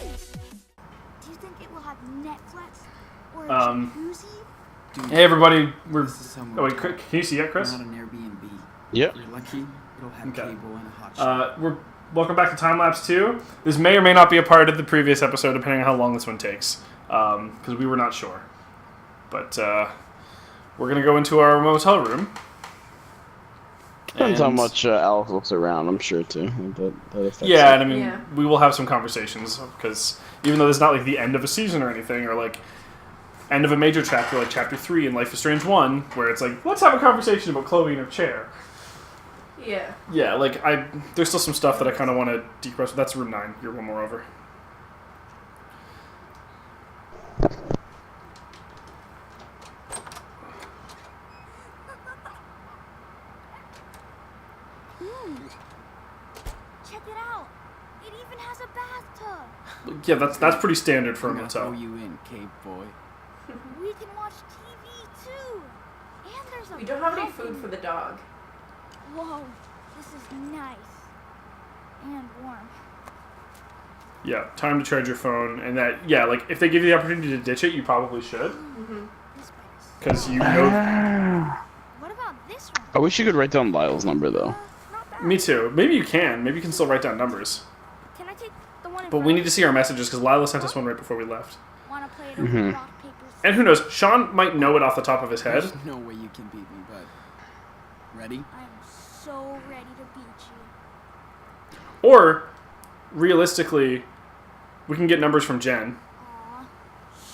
Do you think it will have Netflix or a jacuzzi? Hey everybody, we're. Oh wait, can you see it, Chris? Not an Airbnb. Yep. If you're lucky, it'll have Okay. cable and a hot shower. We're welcome back to Time Lapse 2. This may or may not be a part of the previous episode, depending on how long this one takes, because we were not sure. But we're gonna go into our motel room. Depends how And- much Alex looks around, I'm sure, too. That affects Yeah, it. and I mean, we will have some conversations, because even though this is not like the end of a season or anything, or like end of a major chapter like Chapter 3 in Life is Strange 1, where it's like, let's have a conversation about Chloe in her chair. Yeah. Yeah, like, there's still some stuff that I kind of want to decompress. That's room 9. You're one more over. Check it out. It even has a bathtub. Yeah, that's pretty standard for a I'm gonna throw motel. you in, cave boy. We can watch TV too. And there's a We don't have any balcony. food for the dog. Whoa, this is nice. And warm. Yeah, time to charge your phone, and that, yeah, like, if they give you the opportunity to ditch it, you probably should, This place. because you know... What about this one? I wish you could write down Lyle's number, though. Not bad. Me too. Maybe you can. Maybe you can still write down numbers. Can I take the one in But we need to see our messages, because Lila sent us one right before we left. Want to play it over rock, paper, scissors? And who knows, Sean might know it off the top of his head. There's no way you can beat me, bud. Ready? I am so ready to beat you. Or, realistically, we can get numbers from Jen. Aw,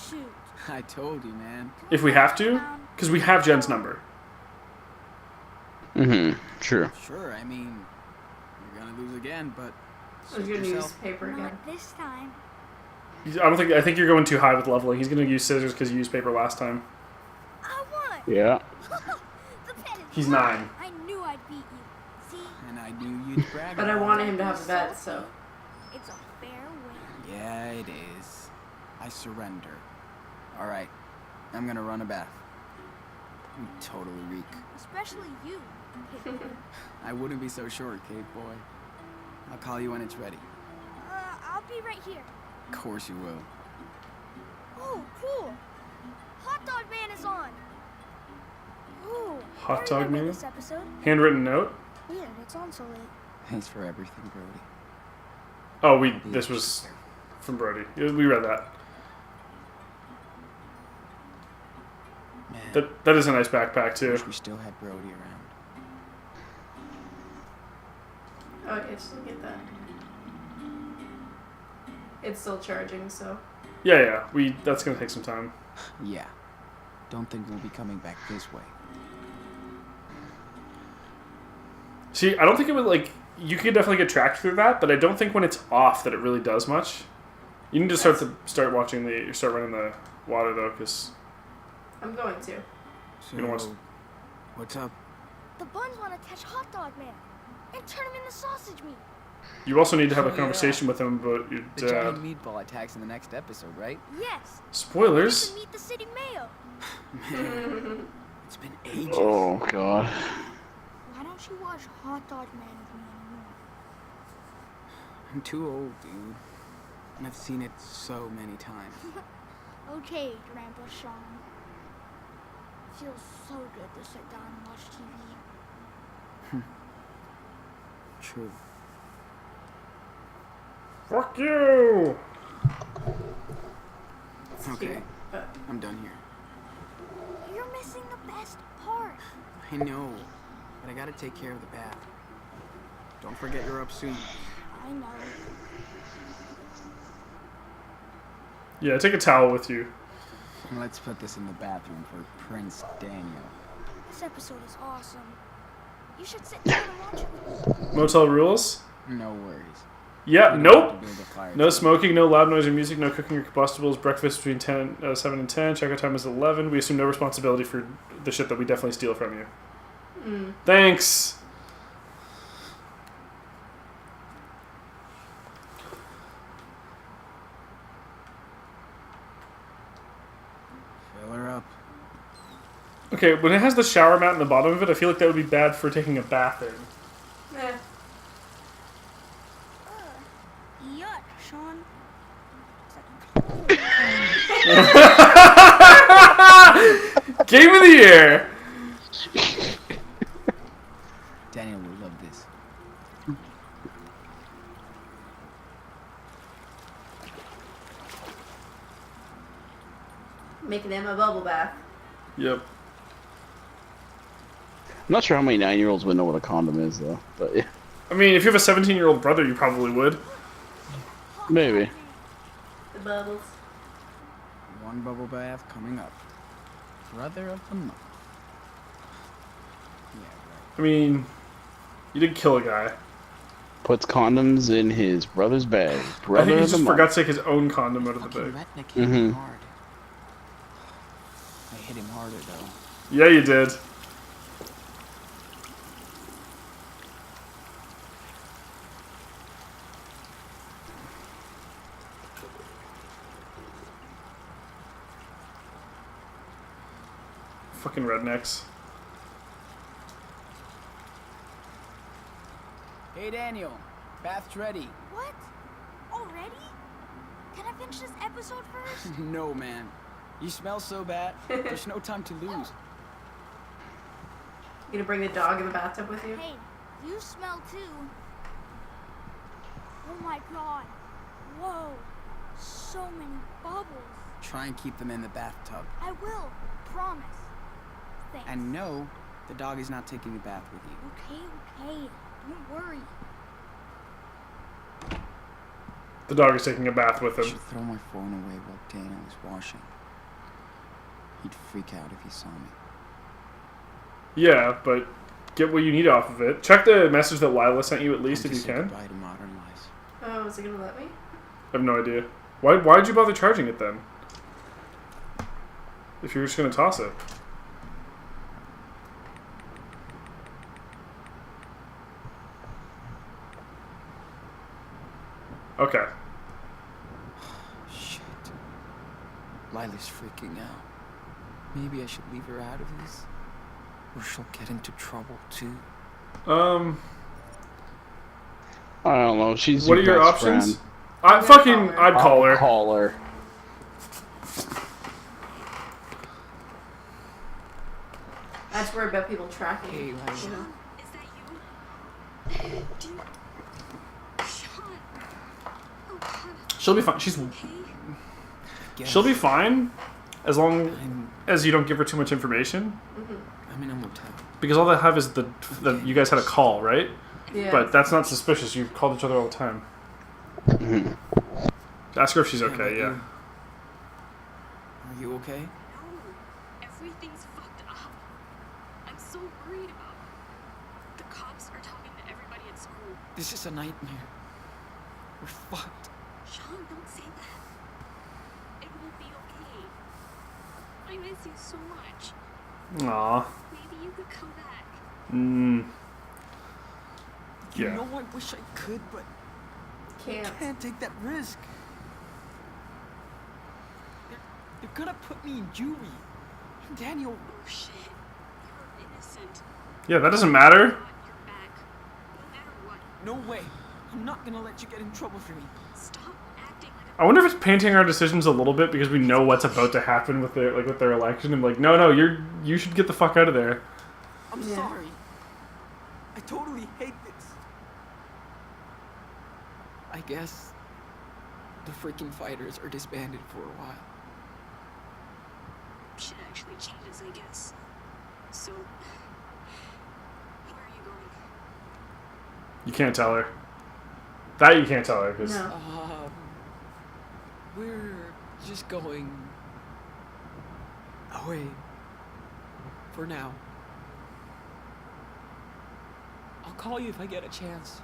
shoot. I told you, man. If we have to, because we have Jen's number. Mm-hmm. True. Sure, I mean, you're gonna lose again, but I was suit gonna use yourself. paper again. Not this time. I think you're going too high with leveling. He's going to use scissors because you used paper last time. I won. Yeah. The bet is He's mine. 9. I knew I'd beat you. See, And I knew you'd brag But I about wanted it. him to have a bet, so. it's a fair win. Yeah, it is. I surrender. Alright, I'm gonna run a bath. You totally reek. Especially you. I wouldn't be so sure, cave boy. I'll call you when it's ready. I'll be right here. Of course you will. Oh, cool. Hot Dog Man is on. Ooh. Hot I Dog remember Man? This episode. Handwritten note. Weird, it's on so late. Thanks for everything, Brody. Oh, this was from Brody. We read that. Man, That is a nice backpack, too. wish we still had Brody around. Oh, okay, just look at that. It's still charging, so. Yeah. That's going to take some time. Yeah. Don't think we'll be coming back this way. See, I don't think it would, like... You could definitely get tracked through that, but I don't think when it's off that it really does much. You need to start running the water, though, because... I'm going to. So, gonna watch- what's up? The Buns want to catch Hot Dog Man and turn him into sausage meat. You also need to have a Oh, yeah. conversation with him about your The dad. giant meatball attacks in the next episode, right? Yes. Spoilers? To meet the city mayor. Man, it's been ages. Oh, God. Why don't you watch Hot Dog Man with me anymore? I'm too old, dude. And I've seen it so many times. Okay, Grandpa Sean. Feels so good to sit down and watch TV. True. Fuck you! It's Okay, cute, but I'm done here. You're missing the best part. I know, but I gotta take care of the bath. Don't forget you're up soon. I know. Yeah, take a towel with you. And let's put this in the bathroom for Prince Daniel. This episode is awesome. You should sit down and watch it with me. Motel rules? No worries. Yeah, We don't have nope. to build a fire No today. smoking, no loud noise or music, no cooking or combustibles, breakfast between 7 and 10, checkout time is 11. We assume no responsibility for the shit that we definitely steal from you. Thanks! Okay, when it has the shower mat in the bottom of it, I feel like that would be bad for taking a bath in. Eh. Yuck, Sean. Game of the year! Daniel will love this. Making him a bubble bath. Yep. I'm not sure how many 9-year-olds would know what a condom is, though. But yeah, I mean, if you have a 17-year-old brother, you probably would. maybe. The bubbles. One bubble bath coming up. Brother of the month. Yeah, right. I mean, you did kill a guy. Puts condoms in his brother's bag. I Brother think he of the just month. forgot to take his own condom out of the Fucking bag. Retnick hit him Mhm. hard. I hit him harder though. Yeah, you did. Fucking rednecks. Hey Daniel, bath's ready. What? Already? Can I finish this episode first? No man, you smell so bad. There's no time to lose. You gonna bring the dog in the bathtub with you? Hey, you smell too. Oh my god. Whoa. So many bubbles. Try and keep them in the bathtub. I will. Promise. Thanks. And no, the dog is not taking a bath with you. Okay. Don't worry. The dog is taking a bath with I him. should throw my phone away while Daniel is washing. He'd freak out if he saw me. Yeah, but get what you need off of it. Check the message that Lila sent you at least Time if to you say can. Goodbye to modern life. Oh, is it gonna let me? I have no idea. Why'd you bother charging it then? If you're just gonna toss it. Okay. Shit. Lila's freaking out. Maybe I should leave her out of this. Or she'll get into trouble too. Um, I don't know. She's what are your your best options? friend. I'd call her. Call her. I just worry about people tracking. Hey, you Lila. know? Is that you? Do you... Sean. Oh, God. She'll be fine. She's Okay. Guess. she'll be fine as long I'm as you don't give her too much information. in a motel. Because all they have is the you guys had a call, right? Yeah. But that's not suspicious. You called each other all the time. Mhm. Ask her if she's but okay. Yeah. Are you okay? No. Everything's fucked up. I'm so worried about it. The cops are talking to everybody at school. This is a nightmare. We're fucked. Sean, don't say that. It will be okay. I miss you so much. Aw. Maybe you could come back. You Yeah. know, I wish I could, but Can't. I can't take that risk. They're gonna put me in juvie. Daniel, Oh shit. You're innocent. Yeah, that doesn't matter. Got your back. No matter what. no way. I'm not gonna let you get in trouble for me. Stop acting like I wonder if it's painting our decisions a little bit because we know what's about to happen with their election and like, no, you should get the fuck out of there. I'm Yeah. sorry. I totally hate this. I guess the freaking fighters are disbanded for a while. shit actually changes, I guess. So, where are you going? You can't tell her. That you can't tell her because No. We're just going away for now. I'll call you if I get a chance.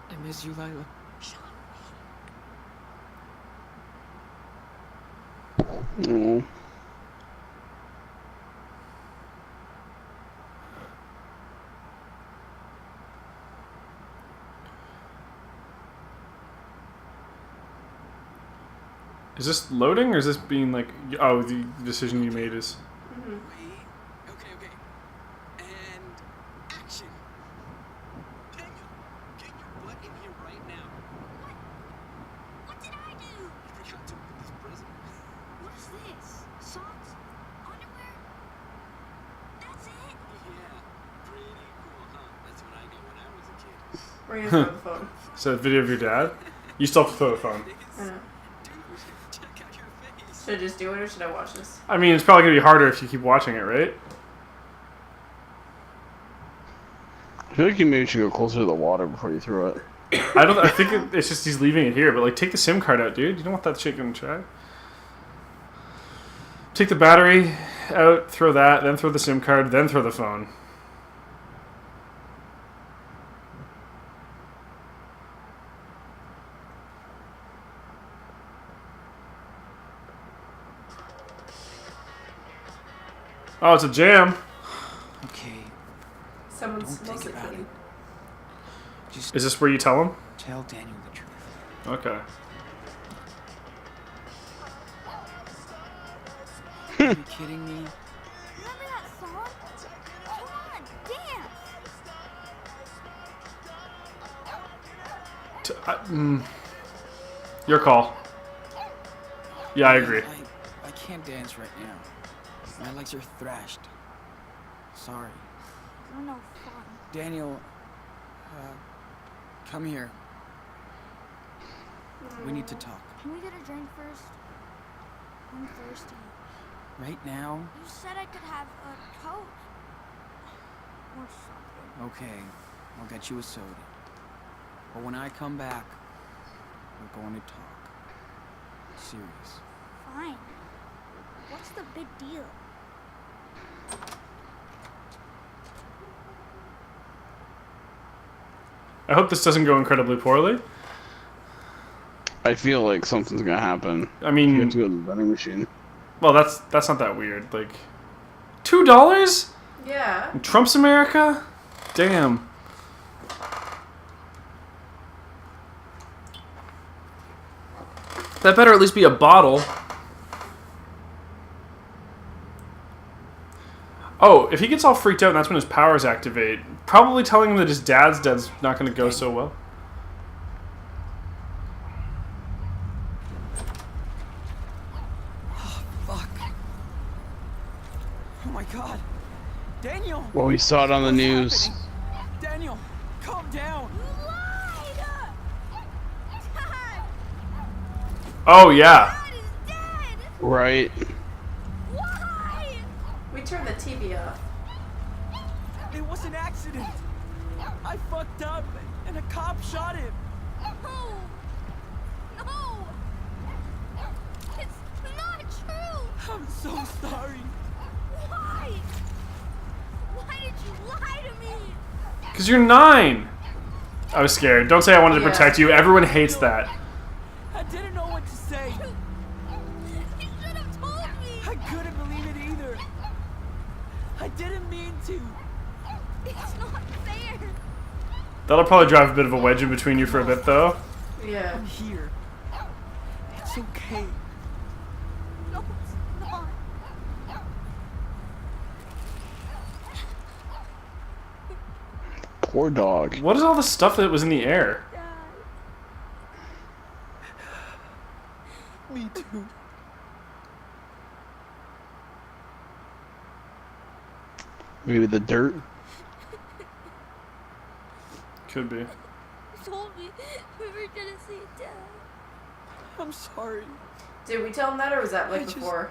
I miss you, Lila. Sean, Mm. Is this loading or is this being like? Oh, the decision you made is. Mm-hmm. Wait. Okay. And action. Daniel, get your butt in here right now. What did I do? You forgot to open this present. What is this? Socks? Underwear? That's it? Yeah, pretty cool, huh? That's what I got when I was a kid. We're gonna throw the phone. So a video of your dad? You still have to throw the phone. I know. Dude, check out your face. Should I just do it or should I watch this? I mean, it's probably gonna be harder if you keep watching it, right? I feel like you maybe should go closer to the water before you throw it. I think it's just he's leaving it here. But like, take the SIM card out, dude. You don't want that shit gonna try. Take the battery out, throw that, then throw the SIM card, then throw the phone. Oh, it's a jam. Okay, Someone's Don't think mostly about cooking. it. Just Is this where you tell him? tell Daniel the truth. Okay. Are you kidding me? Remember that song? Come on, dance! Your call. Yeah, I agree. I can't dance right now. My legs are thrashed. Sorry. You're no fun. Daniel, come here. We need to talk. Can we get a drink first? I'm thirsty. Right now? You said I could have a Coke. Or something. Okay, I'll get you a soda. But when I come back, we're going to talk. Serious. Fine. What's the big deal? I hope this doesn't go incredibly poorly. I feel like something's gonna happen. I You have mean, to go to the vending machine. well, that's not that weird. Like, $2 Yeah. in Trump's America? Damn. That better at least be a bottle. Oh, if he gets all freaked out and that's when his powers activate, probably telling him that his dad's dead's not going to go so well. Fuck. Oh my god. Daniel! Well, we saw it on the What's news. happening? Daniel, calm down. You lied! Dad! Oh, yeah. Dad is dead! Right. Why? We turned the TV off. It was an accident. I fucked up and a cop shot him. No! No! It's not true! I'm so sorry. Why? Why did you lie to me? Because you're 9. I was scared. Don't say I wanted to Yeah. protect you. Everyone hates that. I didn't know what to say. You should have told me! I couldn't believe it either. I didn't mean to. It's not fair! That'll probably drive a bit of a wedge in between you for a bit, though. Yeah. I'm here. It's okay. No, it's not. Poor dog. What is all the stuff that was in the air? Dad. Me too. Maybe the dirt. Could be. You told me we were gonna see Dad. I'm sorry. Did we tell him that or was that like I just- before?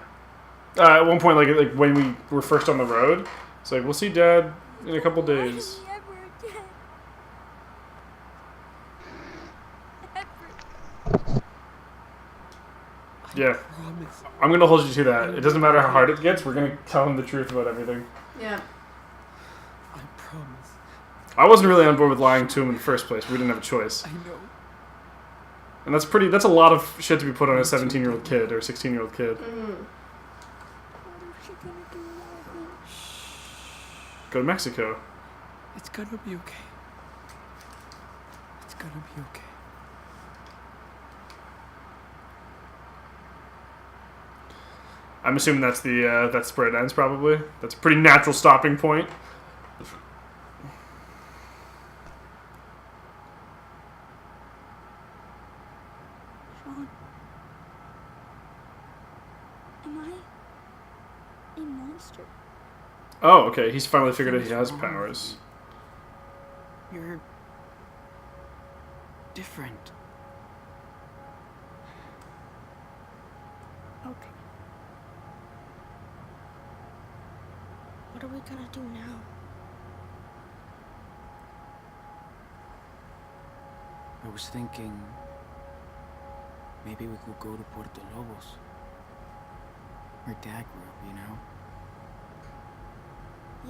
At one point, like when we were first on the road, it's like, we'll see Dad in a couple Why did days. we ever again? Ever. Yeah. Promise. I'm going to hold you to that. It doesn't matter how hard it gets, we're going to tell him the truth about everything. Yeah. I promise. I wasn't really on board with lying to him in the first place. We didn't have a choice. I know. And that's a lot of shit to be put on a 17-year-old kid or a 16-year-old kid. Mm-hmm. What is she gonna do without me? Go to Mexico. It's gonna be okay. It's gonna be okay. I'm assuming that's that's where it ends. Probably that's a pretty natural stopping point. Sean. Am I a monster? Oh, okay. He's finally figured out he has powers. You're different. Okay. What are we gonna do now? I was thinking maybe we could go to Puerto Lobos. Where Dad grew up, you know?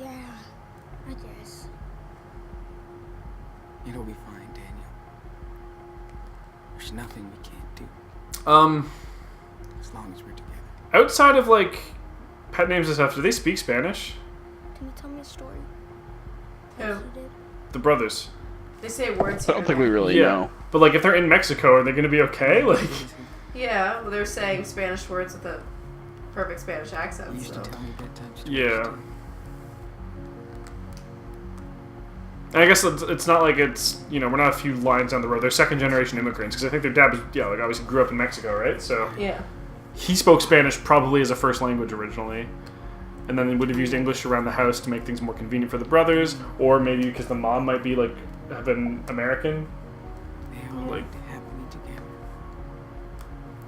Yeah, I guess. It'll be fine, Daniel. There's nothing we can't do as long as we're together. Outside of like pet names and stuff, do they speak Spanish? Can you tell me a story? Who? Like you did? The brothers. They say words I here. don't think we really know. But like, if they're in Mexico, are they going to be okay? Like, Yeah, well, they're saying Spanish words with a perfect Spanish You accent. used So. to tell me bedtime stories. yeah. too. And I guess it's not like it's, you know, we're not a few lines down the road. They're second generation immigrants because I think their dad was, yeah, like obviously grew up in Mexico, right? So Yeah. he spoke Spanish probably as a first language originally. And then they would have used English around the house to make things more convenient for the brothers, or maybe because the mom might be like have been American. They all Like- lived happily together.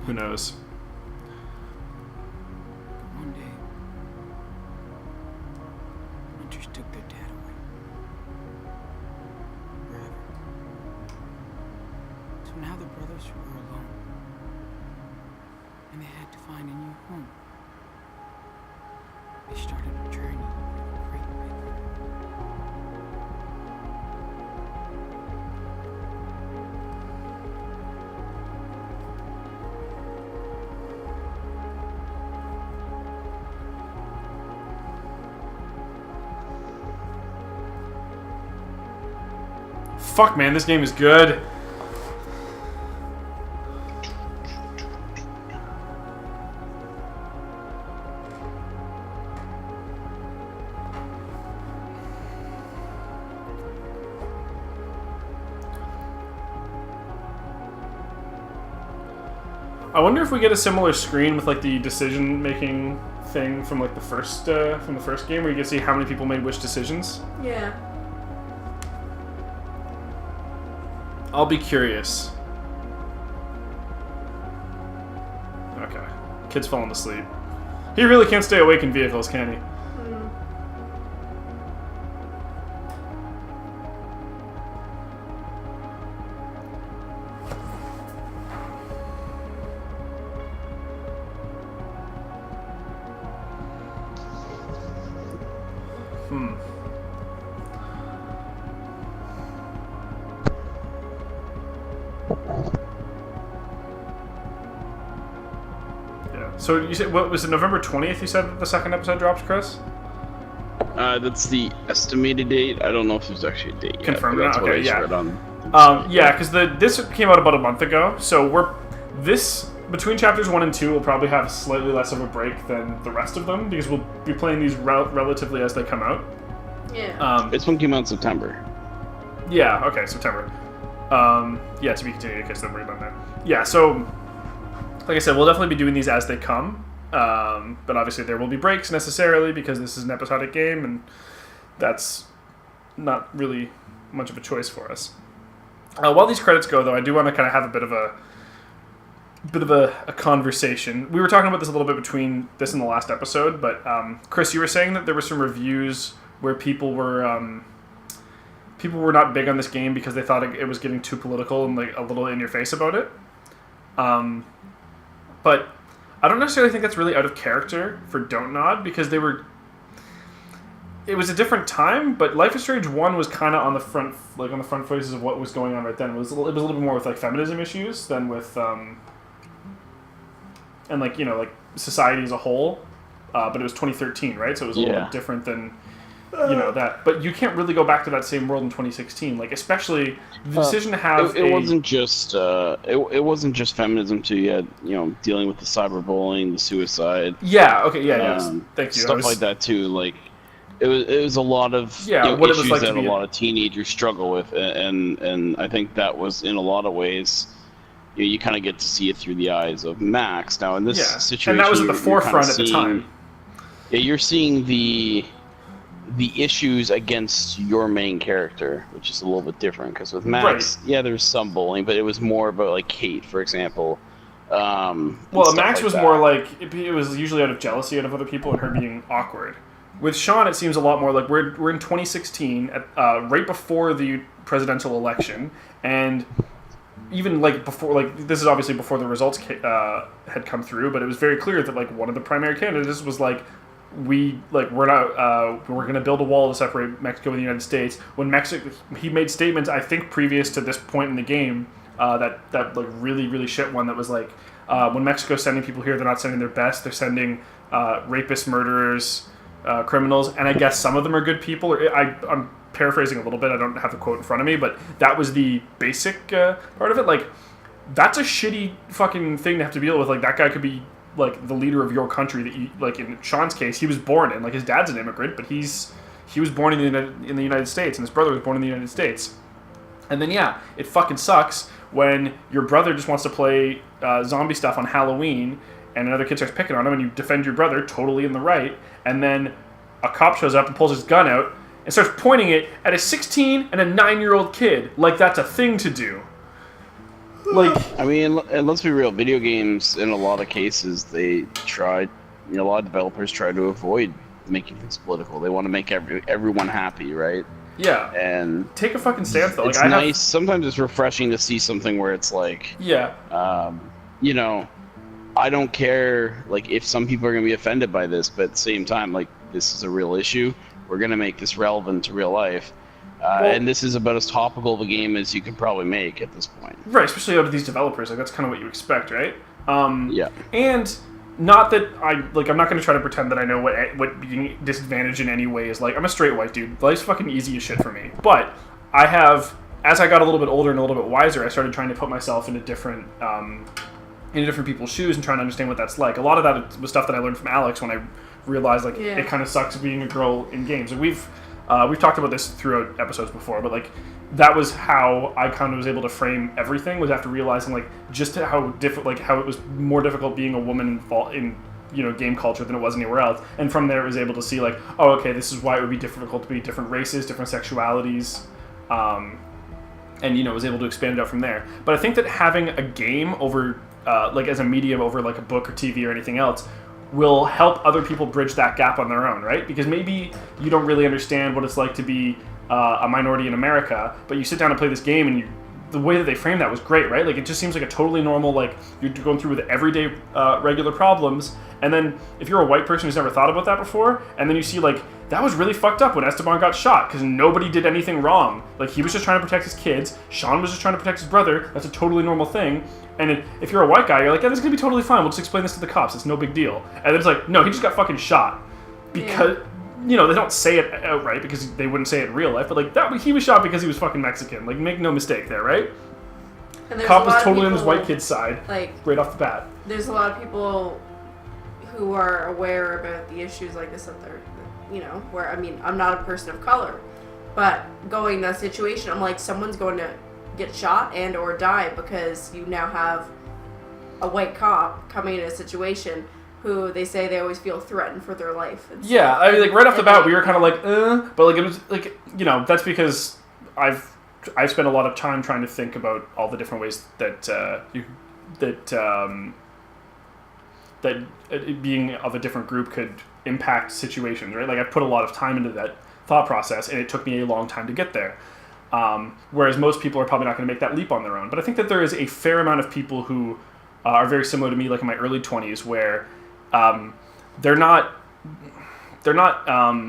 Who knows? But one day, hunters took their dad away. Forever. So now the brothers were alone. And they had to find a new home. They started a journey of a great big. Fuck, man, this game is good. I wonder if we get a similar screen with like the decision-making thing from like the first game, where you can see how many people made which decisions. Yeah. I'll be curious. Okay. Kid's falling asleep. He really can't stay awake in vehicles, can he? Yeah. So you said, what was it, November 20th you said that the second episode drops, Chris? That's the estimated date. I don't know if there's actually a date yet. Confirmed but that's now? what Okay, I yeah. read on. Yeah, because this came out about a month ago, so between chapters 1 and 2, we'll probably have slightly less of a break than the rest of them, because we'll be playing these relatively as they come out. Yeah. This one came out in September. Yeah, okay, September. Yeah, to be continued, in case they're worried about that. Yeah, so, like I said, we'll definitely be doing these as they come, but obviously there will be breaks necessarily, because this is an episodic game, and that's not really much of a choice for us. While these credits go, though, I do want to kind of have a bit of a conversation. We were talking about this a little bit between this and the last episode, but Chris, you were saying that there were some reviews where people were not big on this game because they thought it was getting too political and like a little in your face about it. But I don't necessarily think that's really out of character for Don't Nod, because it was a different time, but Life is Strange 1 was kind of on the front faces of what was going on right then. It was a little bit more with like feminism issues than with and like, you know, like society as a whole. But it was 2013, right? So it was a little bit different than that. But you can't really go back to that same world in 2016. Like, especially the decision to have it wasn't just it wasn't just feminism too. You had dealing with the cyberbullying, the suicide. Yeah. Okay. Yeah. Yes. Thank you. Stuff like that too. Like it was a lot of what it was issues like that to a be lot of teenagers struggle with, and I think that was in a lot of ways. You kind of get to see it through the eyes of Max. Now in this situation, and that was at the you're forefront kinda at the time. Yeah, you're seeing the issues against your main character, which is a little bit different. Because with Max, there's some bullying, but it was more about like Kate, for example. Well, Max was more like it was usually out of jealousy out of other people and her being awkward. With Sean, it seems a lot more like we're in 2016, right before the presidential election, and even like before, like this is obviously before the results had come through, but it was very clear that like one of the primary candidates was like, we're gonna build a wall to separate Mexico and the United States. When he made statements, I think previous to this point in the game, that like really shit one that was like, when Mexico's sending people here, they're not sending their best, they're sending rapists, murderers, criminals, and I guess some of them are good people. I'm paraphrasing a little bit, I don't have the quote in front of me, but that was the basic part of it. Like, that's a shitty fucking thing to have to deal with. Like, that guy could be like the leader of your country that you, like in Sean's case, he was born in. Like, his dad's an immigrant, but he was born in the United States, and his brother was born in the United States. And then it fucking sucks when your brother just wants to play zombie stuff on Halloween, and another kid starts picking on him, and you defend your brother totally in the right, and then a cop shows up and pulls his gun out and starts pointing it at a 16 and a 9-year-old kid, like that's a thing to do. Like, I mean, and let's be real, video games in a lot of cases, they try, a lot of developers try to avoid making things political. They want to make everyone happy, right? Yeah. And take a fucking stance though. It's nice. Sometimes it's refreshing to see something where it's like, I don't care, like, if some people are going to be offended by this, but at the same time, like, this is a real issue. We're going to make this relevant to real life. And this is about as topical of a game as you can probably make at this point. Right, especially out of these developers. Like, that's kind of what you expect, right? Yeah. And not that I'm not going to try to pretend that I know what being disadvantaged in any way is like. I'm a straight white dude. Life's fucking easy as shit for me. But I have, as I got a little bit older and a little bit wiser, I started trying to put myself into different people's shoes and trying to understand what that's like. A lot of that was stuff that I learned from Alex when I realized it kind of sucks being a girl in games. And we've talked about this throughout episodes before, but like that was how I kind of was able to frame everything, was after realizing like just how how it was more difficult being a woman in game culture than it was anywhere else. And from there, I was able to see like, oh, okay, this is why it would be difficult to be different races, different sexualities, and was able to expand it out from there. But I think that having a game over like as a medium over like a book or TV or anything else will help other people bridge that gap on their own, right? Because maybe you don't really understand what it's like to be a minority in America, but you sit down and play this game, and the way that they framed that was great, right? Like, it just seems like a totally normal, like, you're going through with everyday regular problems, and then if you're a white person who's never thought about that before, and then you see, like, that was really fucked up when Esteban got shot, because nobody did anything wrong. Like, he was just trying to protect his kids, Sean was just trying to protect his brother, that's a totally normal thing, and if you're a white guy, you're like, yeah, this is gonna be totally fine, we'll just explain this to the cops, it's no big deal. And then it's like, no, he just got fucking shot. Because, they don't say it outright, because they wouldn't say it in real life, but, like, he was shot because he was fucking Mexican. Like, make no mistake there, right? And Cop was totally on his white kid's side, like, right off the bat. There's a lot of people who are aware about the issues like this that they're, where, I mean, I'm not a person of color, but going in that situation, I'm like, someone's going to get shot and or die because you now have a white cop coming in a situation who they say they always feel threatened for their life. Yeah, I mean, like, right off the bat, we were kind of like, but, like, it was, like, that's because I've spent a lot of time trying to think about all the different ways that being of a different group could impact situations, right? Like, I've put a lot of time into that thought process, and it took me a long time to get there. Whereas most people are probably not going to make that leap on their own. But I think that there is a fair amount of people who are very similar to me, like in my early 20s, where they're not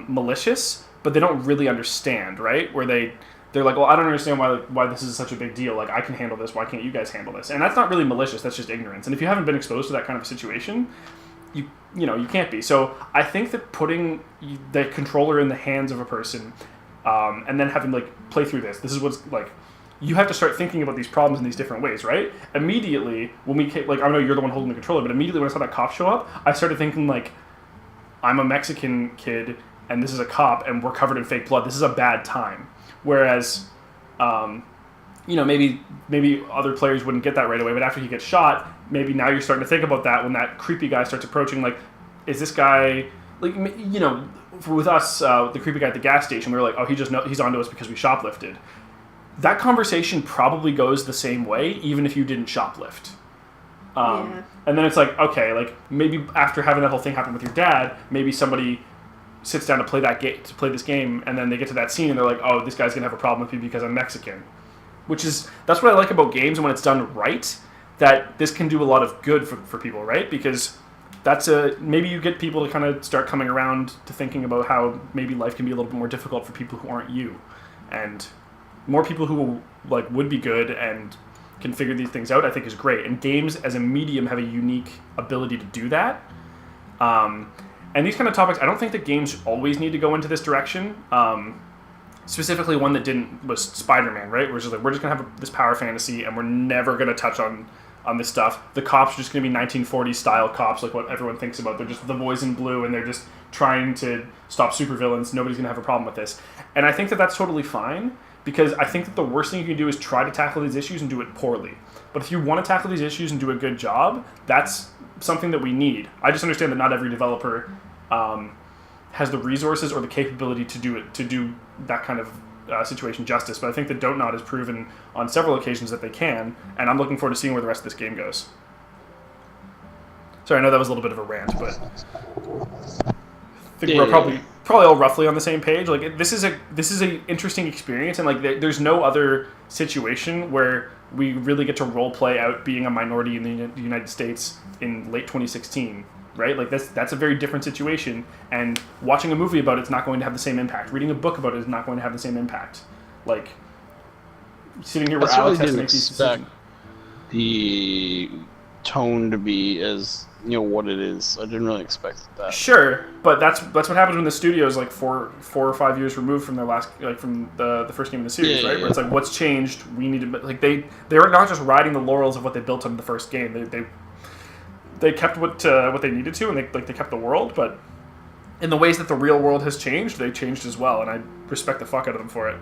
malicious, but they don't really understand, right? Where they're like, well, I don't understand why this is such a big deal. Like, I can handle this. Why can't you guys handle this? And that's not really malicious. That's just ignorance. And if you haven't been exposed to that kind of situation, you can't be. So I think that putting the controller in the hands of a person, and then having like play through this is what's like. You have to start thinking about these problems in these different ways, right? Immediately when we came, like I know you're the one holding the controller, but immediately when I saw that cop show up, I started thinking like, I'm a Mexican kid and this is a cop and we're covered in fake blood. This is a bad time. Whereas, maybe other players wouldn't get that right away, but after he gets shot, maybe now you're starting to think about that when that creepy guy starts approaching. Like, is this guy like with us, the creepy guy at the gas station? We were like, oh, he's onto us because we shoplifted. That conversation probably goes the same way, even if you didn't shoplift. And then it's like, okay, like maybe after having that whole thing happen with your dad, maybe somebody sits down to play this game, and then they get to that scene and they're like, oh, this guy's gonna have a problem with me because I'm Mexican. That's what I like about games, and when it's done right, that this can do a lot of good for people, right? Because maybe you get people to kind of start coming around to thinking about how maybe life can be a little bit more difficult for people who aren't you, and more people who like would be good and can figure these things out, I think is great. And games as a medium have a unique ability to do that. And these kind of topics, I don't think that games always need to go into this direction. Specifically, one that didn't was Spider-Man, right? Where it's just like, we're just gonna have this power fantasy, and we're never gonna touch on this stuff. The cops are just gonna be 1940s style cops, like what everyone thinks about. They're just the boys in blue, and they're just trying to stop supervillains. Nobody's gonna have a problem with this. And I think that that's totally fine. Because I think that the worst thing you can do is try to tackle these issues and do it poorly. But if you want to tackle these issues and do a good job, that's something that we need. I just understand that not every developer has the resources or the capability to do that kind of situation justice. But I think that Don't Nod has proven on several occasions that they can, and I'm looking forward to seeing where the rest of this game goes. Sorry, I know that was a little bit of a rant, but I think we're probably all roughly on the same page. Like this is a interesting experience, and like there's no other situation where we really get to role play out being a minority in the United States in late 2016, right? Like that's a very different situation, and watching a movie about it's not going to have the same impact. Reading a book about it is not going to have the same impact. Like sitting here where Alex has to make these decisions. The tone to be as what it is. I didn't really expect that. Sure, but that's what happens when the studio is like 4 or 5 years removed from their last, like from the first game in the series, right? Where it's like, what's changed? We need to like they're not just riding the laurels of what they built on the first game. They kept what they needed to, and they kept the world, but in the ways that the real world has changed, they changed as well, and I respect the fuck out of them for it.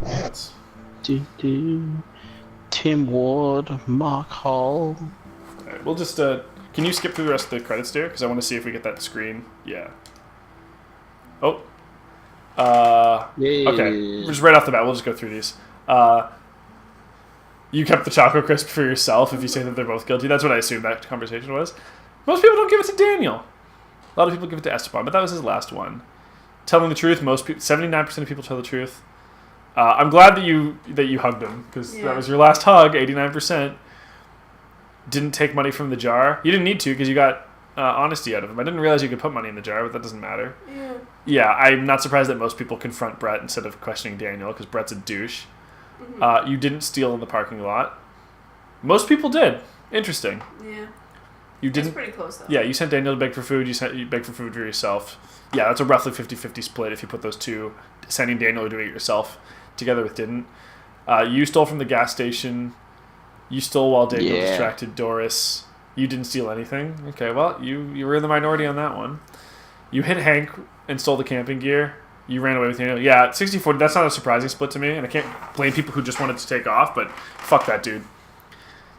Yes. Tim Ward, Mark Hall. All right, we'll just can you skip through the rest of the credits there, because I want to see if we get that screen. Yeah. Oh. Okay. Just right off the bat, we'll just go through these. You kept the Choco Crisp for yourself if you say that they're both guilty. That's what I assumed that conversation was. Most people don't give it to Daniel. A lot of people give it to Esteban, but that was his last one. Telling the truth, 79% of people tell the truth. I'm glad that you hugged him, because that was your last hug. 89% didn't take money from the jar. You didn't need to, because you got honesty out of him. I didn't realize you could put money in the jar, but that doesn't matter. Yeah, I'm not surprised that most people confront Brett instead of questioning Daniel, because Brett's a douche. You didn't steal in the parking lot. Most people did. Interesting. Yeah. You didn't. It's pretty close, though. Yeah, you sent Daniel to beg for food. You begged for food for yourself. Yeah, that's a roughly 50-50 split if you put those two, sending Daniel or doing it yourself, together with didn't. You stole from the gas station. You stole while Daniel distracted Doris. You didn't steal anything. Okay, well, you were in the minority on that one. You hit Hank and stole the camping gear. You ran away with Daniel. Yeah, 60-40, that's not a surprising split to me, and I can't blame people who just wanted to take off, but fuck that dude.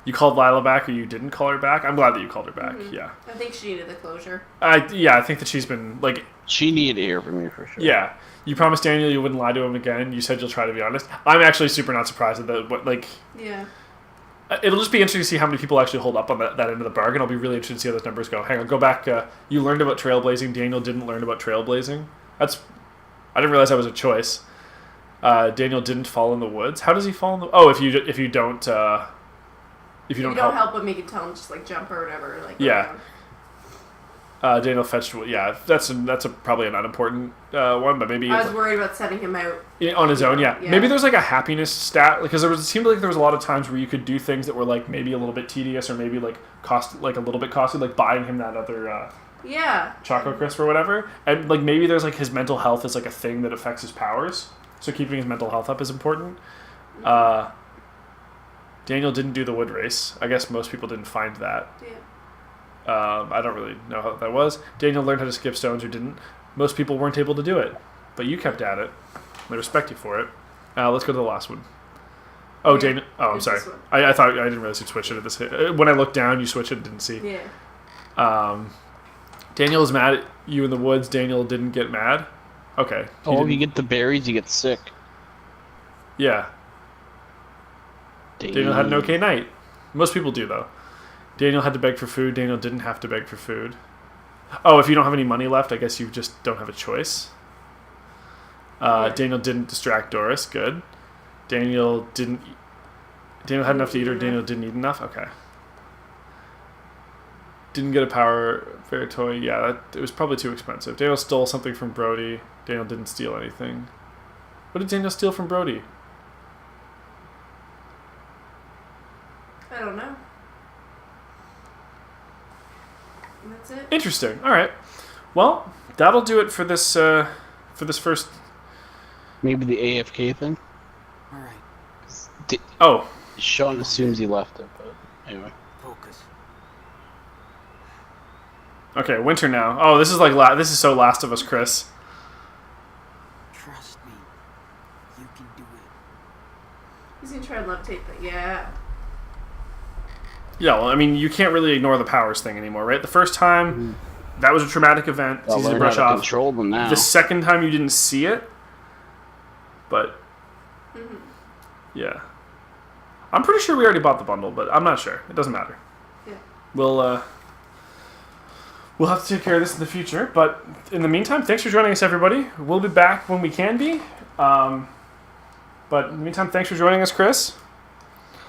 You called Lila back, or you didn't call her back? I'm glad that you called her back, yeah. I think she needed the closure. I think that she's been, like... She needed to hear from you, for sure. Yeah. You promised Daniel you wouldn't lie to him again. You said you'll try to be honest. I'm actually super not surprised at that, but, like... Yeah. It'll just be interesting to see how many people actually hold up on that end of the bargain. I'll be really interested to see how those numbers go. Hang on, go back. You learned about trailblazing. Daniel didn't learn about trailblazing. I didn't realize that was a choice. Daniel didn't fall in the woods. How does he fall in the... Oh, if you don't help him, you can tell him just like jump or whatever. Like yeah. Daniel fetched. Yeah, that's probably an unimportant one, but maybe I was worried about sending him out. on his own. Yeah. Yeah. Maybe there's like a happiness stat because it seemed like there was a lot of times where you could do things that were like maybe a little bit tedious or maybe like cost like a little bit costly, like buying him that other Yeah. Choco Crisp or whatever, and like maybe there's like his mental health is like a thing that affects his powers, so keeping his mental health up is important. Daniel didn't do the wood race. I guess most people didn't find that. Yeah. I don't really know how that was. Daniel learned how to skip stones or didn't. Most people weren't able to do it, but you kept at it. I respect you for it. Let's go to the last one. Oh, Yeah, Daniel. Oh, I'm it's sorry. this one. I thought I didn't realize you switched it at this. When I looked down, you switched it. Didn't see. Yeah. Daniel is mad at you in the woods. Daniel didn't get mad. Okay. He Oh, if didn't- you get the berries, you get sick. Yeah. Daniel had an okay night. Most people do though. Daniel had to beg for food. Daniel didn't have to beg for food. Oh, if you don't have any money left, I guess you just don't have a choice. Yeah. Daniel didn't distract Doris. Good. Daniel didn't. Daniel had enough to eat, or Daniel didn't eat enough. Okay. Didn't get a power fair toy. Yeah, it was probably too expensive. Daniel stole something from Brody. Daniel didn't steal anything. What did Daniel steal from Brody? I don't know. And that's it. Interesting. All right. Well, that'll do it for this first. Maybe the AFK thing. All right, Oh, Sean assumes he left it, but anyway. focus. okay. Winter now. Oh, this is like this is so Last of Us, Chris. Trust me. You can do it. He's gonna try and levitate, but yeah. Yeah. Well, I mean, you can't really ignore the powers thing anymore, right? The first time, that was a traumatic event. It's I'll easy to learn how brush to off. control them now. The second time, you didn't see it, but yeah. I'm pretty sure we already bought the bundle, but I'm not sure. It doesn't matter. Yeah. We'll have to take care of this in the future. But in the meantime, thanks for joining us, everybody. We'll be back when we can be. But in the meantime, thanks for joining us, Chris.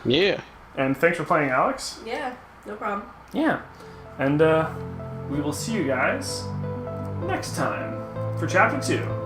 Yeah. And thanks for playing, Alex. Yeah. No problem. Yeah. And we will see you guys next time for Chapter 2.